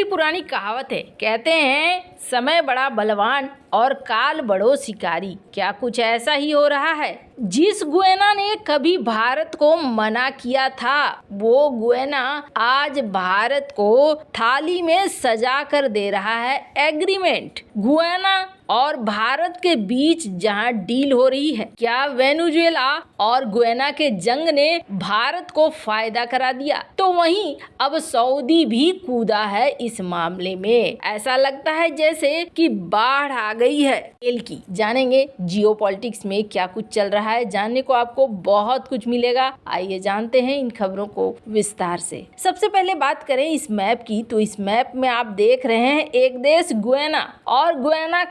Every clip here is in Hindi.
बड़ी पुरानी कहावत है, कहते हैं समय बड़ा बलवान और काल बड़ो शिकारी। क्या कुछ ऐसा ही हो रहा है? जिस गुएना ने कभी भारत को मना किया था, वो गुएना आज भारत को थाली में सजा कर दे रहा है एग्रीमेंट। गुएना और भारत के बीच जहां डील हो रही है, क्या वेनेजुएला और गुएना के जंग ने भारत को फायदा करा दिया? तो वहीं अब सऊदी भी कूदा है इस मामले में। ऐसा लगता है जैसे कि बाढ़ आ गई है तेल की। जानेंगे जियोपॉलिटिक्स में क्या कुछ चल रहा है। जानने को आपको बहुत कुछ मिलेगा। आइए जानते हैं इन खबरों को विस्तार से। सबसे पहले बात करें इस मैप की, तो इस मैप में आप देख रहे हैं एक देश गुएना और गुएना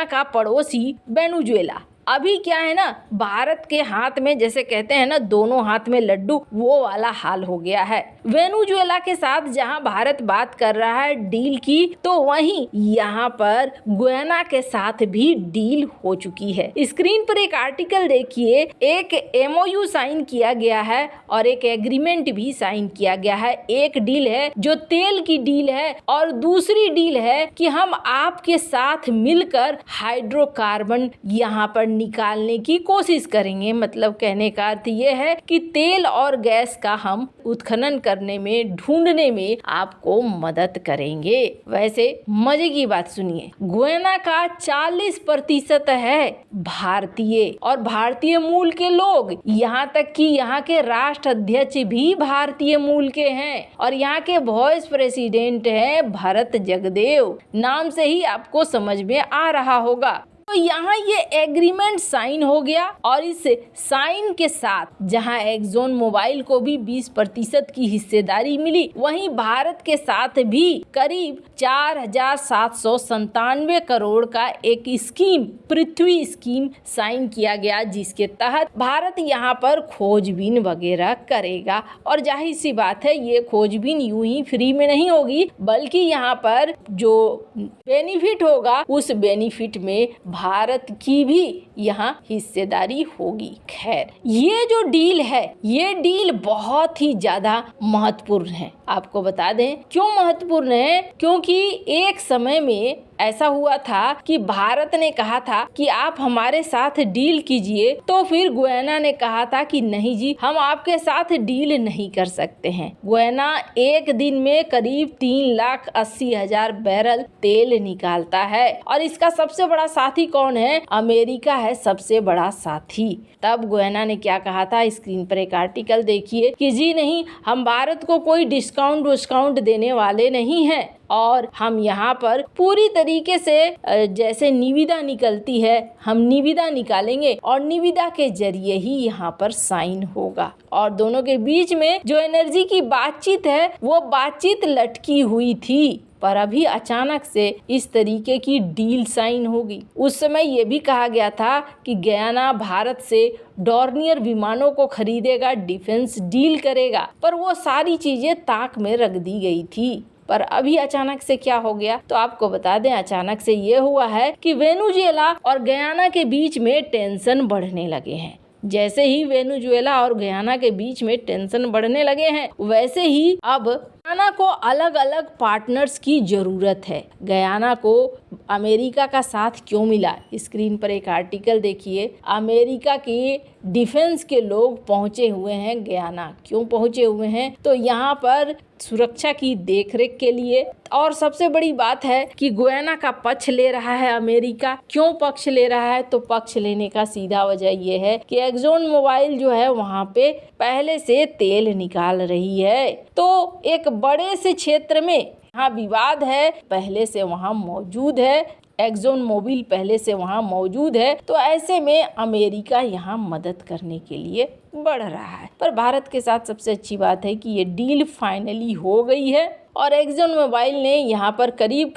का पड़ोसी वेनेजुएला। अभी क्या है ना, भारत के हाथ में, जैसे कहते हैं ना दोनों हाथ में लड्डू, वो वाला हाल हो गया है। वेनेजुएला के साथ जहां भारत बात कर रहा है डील की, तो वहीं यहाँ पर गुएना के साथ भी डील हो चुकी है। स्क्रीन पर एक आर्टिकल देखिए, एक MOU साइन किया गया है और एक एग्रीमेंट भी साइन किया गया है। एक डील है जो तेल की डील है और दूसरी डील है कि हम आपके साथ मिलकर हाइड्रोकार्बन यहाँ पर निकालने की कोशिश करेंगे। मतलब कहने का अर्थ ये है कि तेल और गैस का हम उत्खनन करने में, ढूंढने में आपको मदद करेंगे। वैसे मजे की बात सुनिए, गुएना का 40% है भारतीय और भारतीय मूल के लोग, यहाँ तक कि यहाँ के राष्ट्राध्यक्ष भी भारतीय मूल के हैं और यहाँ के वाइस प्रेसिडेंट हैं भरत जगदेव। नाम से ही आपको समझ में आ रहा होगा। तो यहाँ ये एग्रीमेंट साइन हो गया और इस साइन के साथ जहाँ एक्सॉन मोबाइल को भी 20% की हिस्सेदारी मिली, वहीं भारत के साथ भी करीब 4,797 करोड़ का एक स्कीम, पृथ्वी स्कीम साइन किया गया, जिसके तहत भारत यहाँ पर खोजबीन वगैरह करेगा। और जाहिर सी बात है ये खोजबीन यूं ही फ्री में नहीं होगी, बल्कि यहाँ पर जो बेनिफिट होगा उस बेनिफिट में भारत की भी यहाँ हिस्सेदारी होगी। खैर, ये जो डील है, ये डील बहुत ही ज्यादा महत्वपूर्ण है। आपको बता दें क्यों महत्वपूर्ण है, क्योंकि एक समय में ऐसा हुआ था कि भारत ने कहा था कि आप हमारे साथ डील कीजिए, तो फिर गुएना ने कहा था कि नहीं जी, हम आपके साथ डील नहीं कर सकते हैं। गुएना एक दिन में करीब 3,80,000 बैरल तेल निकालता है और इसका सबसे बड़ा साथी कौन है? अमेरिका है सबसे बड़ा साथी। तब गुएना ने क्या कहा था, स्क्रीन पर एक आर्टिकल देखिए कि जी नहीं, हम भारत को कोई डिस्काउंट देने वाले नहीं हैं और हम यहाँ पर पूरी तरीके से जैसे निविदा निकलती है, हम निविदा निकालेंगे और निविदा के जरिए ही यहाँ पर साइन होगा। और दोनों के बीच में जो एनर्जी की बातचीत है, वो बातचीत लटकी हुई थी, पर अभी अचानक से इस तरीके की डील साइन होगी। उस समय ये भी कहा गया था कि गुएना भारत से डॉर्नियर विमानों को खरीदेगा, डिफेंस डील करेगा, पर वो सारी चीजें ताक में रख दी गई थी। पर अभी अचानक से क्या हो गया, तो आपको बता दें, अचानक से ये हुआ है कि वेनेजुएला और गुएना के बीच में टेंशन बढ़ने लगे हैं। जैसे ही वेनेजुएला और गुएना के बीच में टेंशन बढ़ने लगे हैं, वैसे ही अब गुएना को अलग अलग पार्टनर्स की जरूरत है। गुएना को अमेरिका का साथ क्यों मिला? स्क्रीन पर एक आर्टिकल देखिए, अमेरिका के डिफेंस के लोग पहुंचे हुए हैं गुएना। क्यों पहुंचे हुए हैं? तो यहाँ पर सुरक्षा की देखरेख के लिए। और सबसे बड़ी बात है कि गुएना का पक्ष ले रहा है अमेरिका। क्यों पक्ष ले रहा है? तो पक्ष लेने का सीधा वजह यह है कि एक्सॉन मोबाइल जो है वहाँ पे पहले से तेल निकाल रही है, तो एक बड़े से क्षेत्र में यहाँ विवाद है, पहले से वहाँ मौजूद है, एक्सॉन मोबिल पहले से वहाँ मौजूद है, तो ऐसे में अमेरिका यहाँ मदद करने के लिए बढ़ रहा है। पर भारत के साथ सबसे अच्छी बात है कि ये डील फाइनली हो गई है और एक्सॉन मोबिल ने यहाँ पर करीब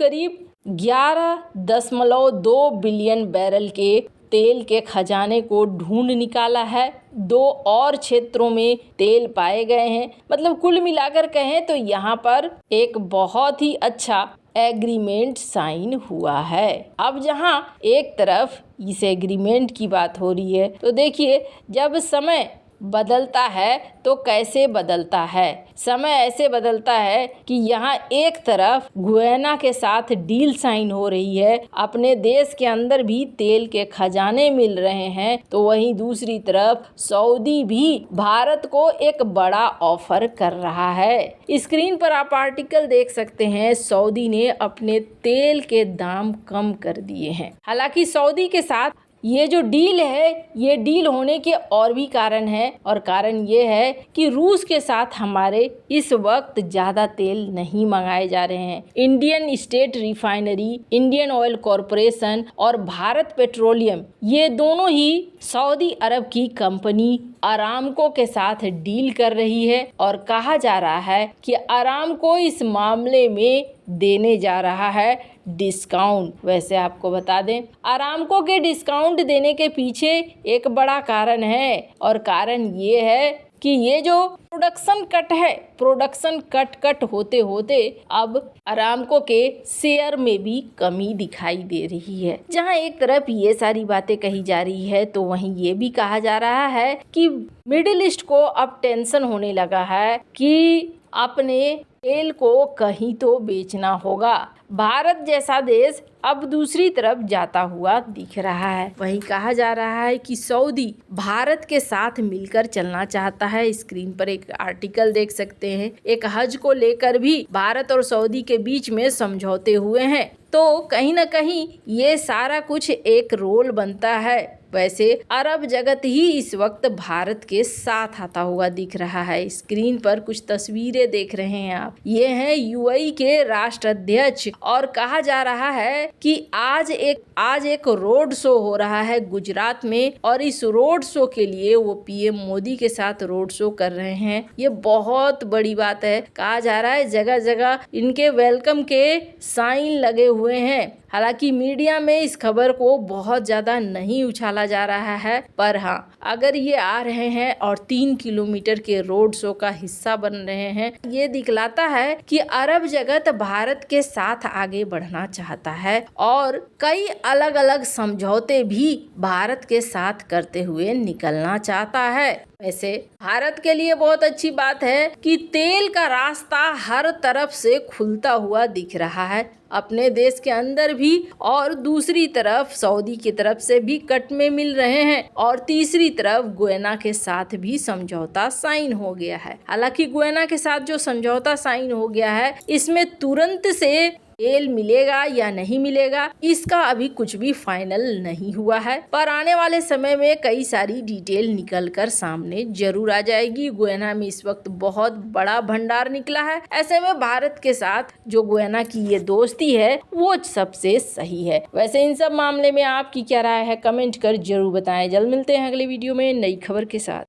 11.2 बिलियन बैरल के तेल के खजाने को ढूंढ निकाला है। 2 और क्षेत्रों में तेल पाए गए हैं। मतलब कुल मिलाकर कहें तो यहाँ पर एक बहुत ही अच्छा एग्रीमेंट साइन हुआ है। अब जहां एक तरफ इस एग्रीमेंट की बात हो रही है, तो देखिए जब समय बदलता है तो कैसे बदलता है। समय ऐसे बदलता है कि यहाँ एक तरफ गुयाना के साथ डील साइन हो रही है, अपने देश के अंदर भी तेल के खजाने मिल रहे हैं, तो वहीं दूसरी तरफ सऊदी भी भारत को एक बड़ा ऑफर कर रहा है। स्क्रीन पर आप आर्टिकल देख सकते हैं, सऊदी ने अपने तेल के दाम कम कर दिए हैं। हालांकि सऊदी के साथ ये जो डील है, ये डील होने के और भी कारण है, और कारण ये है कि रूस के साथ हमारे इस वक्त ज़्यादा तेल नहीं मंगाए जा रहे हैं। Indian state refinery, Indian oil corporation और भारत पेट्रोलियम, ये दोनों ही सऊदी अरब की कंपनी अरामको के साथ डील कर रही है, और कहा जा रहा है कि अरामको इस मामले में देने जा रहा है डिस्काउंट। वैसे आपको बता दें, अरामको के डिस्काउंट देने के पीछे एक बड़ा कारण है, और कारण ये है कि ये जो प्रोडक्शन कट है, प्रोडक्शन कट होते होते अब अरामको के शेयर में भी कमी दिखाई दे रही है। जहां एक तरफ ये सारी बातें कही जा रही है, तो वहीं ये भी कहा जा रहा है कि मिडिल ईस्ट को अब टेंशन होने लगा है कि अपने तेल को कहीं तो बेचना होगा। भारत जैसा देश अब दूसरी तरफ जाता हुआ दिख रहा है। वहीं कहा जा रहा है कि सऊदी भारत के साथ मिलकर चलना चाहता है। स्क्रीन पर एक आर्टिकल देख सकते हैं, एक हज को लेकर भी भारत और सऊदी के बीच में समझौते हुए हैं, तो कहीं ना कहीं ये सारा कुछ एक रोल बनता है। वैसे अरब जगत ही इस वक्त भारत के साथ आता हुआ दिख रहा है। स्क्रीन पर कुछ तस्वीरें देख रहे हैं आप, ये हैं यूएई के राष्ट्राध्यक्ष, और कहा जा रहा है कि आज एक रोड शो हो रहा है गुजरात में, और इस रोड शो के लिए वो पीएम मोदी के साथ रोड शो कर रहे हैं। ये बहुत बड़ी बात है। कहा जा रहा है जगह जगह इनके वेलकम के साइन लगे हुए हैं। हालांकि मीडिया में इस खबर को बहुत ज़्यादा नहीं उछाला जा रहा है, पर हाँ, अगर ये आ रहे हैं और 3 किलोमीटर के रोड शो का हिस्सा बन रहे हैं, ये दिखलाता है कि अरब जगत भारत के साथ आगे बढ़ना चाहता है और कई अलग अलग समझौते भी भारत के साथ करते हुए निकलना चाहता है। वैसे भारत के लिए बहुत अच्छी बात है कि तेल का रास्ता हर तरफ से खुलता हुआ दिख रहा है, अपने देश के अंदर भी, और दूसरी तरफ सऊदी की तरफ से भी कट में मिल रहे हैं, और तीसरी तरफ गुयाना के साथ भी समझौता साइन हो गया है। हालांकि गुयाना के साथ जो समझौता साइन हो गया है, इसमें तुरंत से तेल मिलेगा या नहीं मिलेगा, इसका अभी कुछ भी फाइनल नहीं हुआ है, पर आने वाले समय में कई सारी डिटेल निकल कर सामने जरूर आ जाएगी। गुयाना में इस वक्त बहुत बड़ा भंडार निकला है, ऐसे में भारत के साथ जो गुयाना की ये दोस्ती है वो सबसे सही है। वैसे इन सब मामले में आपकी क्या राय है, कमेंट कर जरूर बताएं। जल्द मिलते हैं अगले वीडियो में नई खबर के साथ।